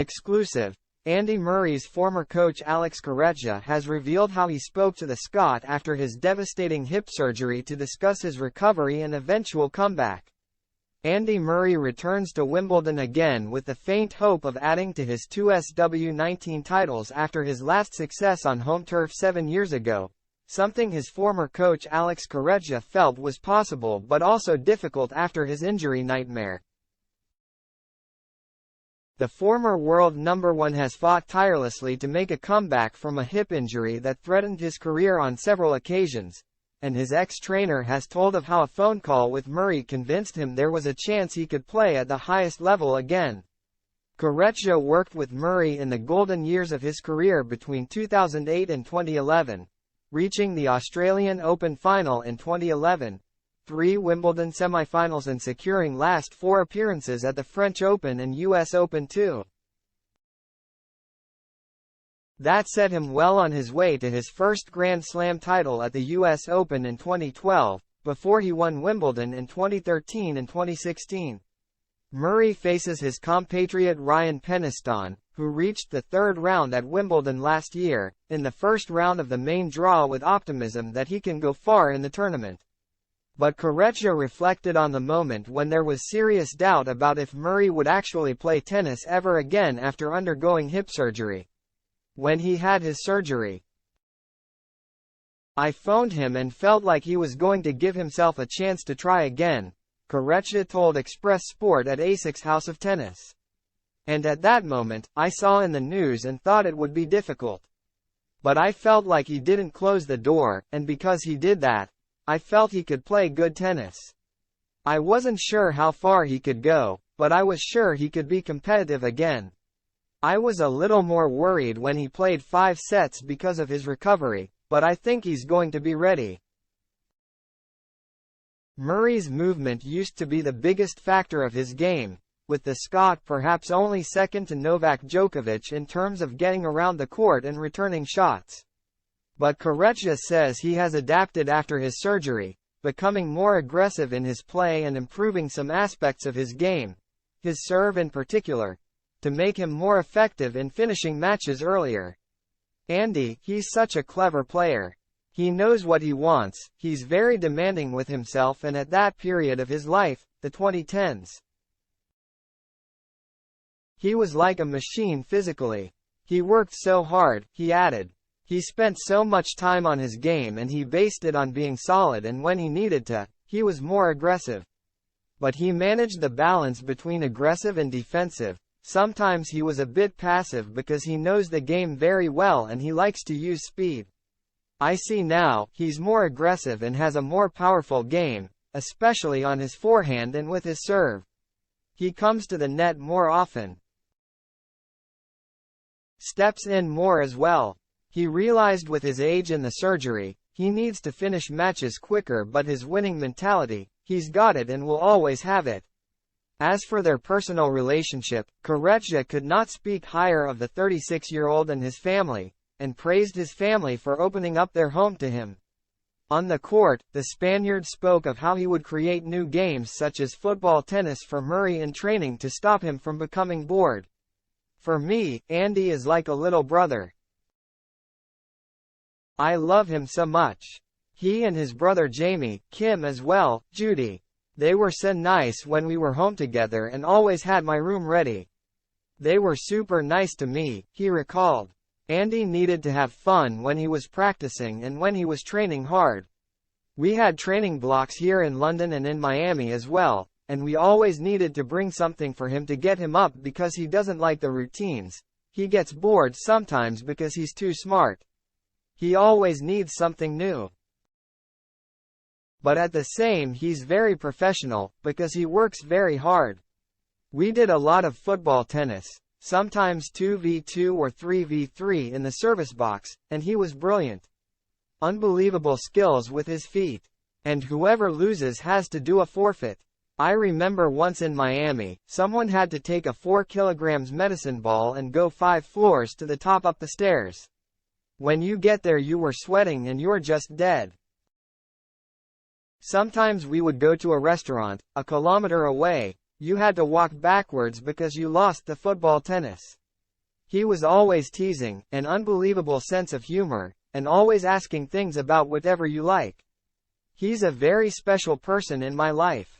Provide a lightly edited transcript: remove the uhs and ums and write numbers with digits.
Exclusive. Andy Murray's former coach Alex Corretja has revealed how he spoke to the Scot after his devastating hip surgery to discuss his recovery and eventual comeback. Andy Murray returns to Wimbledon again with the faint hope of adding to his 2 SW19 titles after his last success on home turf 7 years ago, something his former coach Alex Corretja felt was possible but also difficult after his injury nightmare. The former world #1 has fought tirelessly to make a comeback from a hip injury that threatened his career on several occasions, and his ex-trainer has told of how a phone call with Murray convinced him there was a chance he could play at the highest level again. Corretja worked with Murray in the golden years of his career between 2008 and 2011, reaching the Australian Open final in 2011, 3 Wimbledon semi-finals and securing last 4 appearances at the French Open and US Open too. That set him well on his way to his first Grand Slam title at the US Open in 2012, before he won Wimbledon in 2013 and 2016. Murray faces his compatriot Ryan Peniston, who reached the 3rd round at Wimbledon last year, in the first round of the main draw with optimism that he can go far in the tournament. But Corretja reflected on the moment when there was serious doubt about if Murray would actually play tennis ever again after undergoing hip surgery. When he had his surgery, "I phoned him and felt like he was going to give himself a chance to try again," Corretja told Express Sport at ASIC's House of Tennis. "And at that moment, I saw in the news and thought it would be difficult. But I felt like he didn't close the door, and because he did that, I felt he could play good tennis. I wasn't sure how far he could go, but I was sure he could be competitive again. I was a little more worried when he played 5 sets because of his recovery, but I think he's going to be ready." Murray's movement used to be the biggest factor of his game, with the Scot perhaps only second to Novak Djokovic in terms of getting around the court and returning shots. But Corretja says he has adapted after his surgery, becoming more aggressive in his play and improving some aspects of his game, his serve in particular, to make him more effective in finishing matches earlier. "Andy, he's such a clever player. He knows what he wants, he's very demanding with himself, and at that period of his life, the 2010s, he was like a machine physically. He worked so hard," he added. "He spent so much time on his game and he based it on being solid, and when he needed to, he was more aggressive. But he managed the balance between aggressive and defensive. Sometimes he was a bit passive because he knows the game very well and he likes to use speed. I see now, he's more aggressive and has a more powerful game, especially on his forehand and with his serve. He comes to the net more often. Steps in more as well. He realized with his age and the surgery, he needs to finish matches quicker, but his winning mentality, he's got it and will always have it." As for their personal relationship, Corretja could not speak higher of the 36-year-old and his family, and praised his family for opening up their home to him. On the court, the Spaniard spoke of how he would create new games such as football tennis for Murray in training to stop him from becoming bored. "For me, Andy is like a little brother. I love him so much. He and his brother Jamie, Kim as well, Judy. They were so nice when we were home together and always had my room ready. They were super nice to me," he recalled. Andy needed to have fun when he was practicing and when he was training hard. "We had training blocks here in London and in Miami as well, and we always needed to bring something for him to get him up because he doesn't like the routines. He gets bored sometimes because he's too smart. He always needs something new. But at the same, he's very professional, because he works very hard. We did a lot of football tennis, sometimes 2v2 or 3v3 in the service box, and he was brilliant. Unbelievable skills with his feet. And whoever loses has to do a forfeit. I remember once in Miami, someone had to take a 4 kilograms medicine ball and go 5 floors to the top up the stairs. When you get there you were sweating and you're just dead. Sometimes we would go to a restaurant, a kilometer away. You had to walk backwards because you lost the football tennis. He was always teasing, an unbelievable sense of humor, and always asking things about whatever you like. He's a very special person in my life.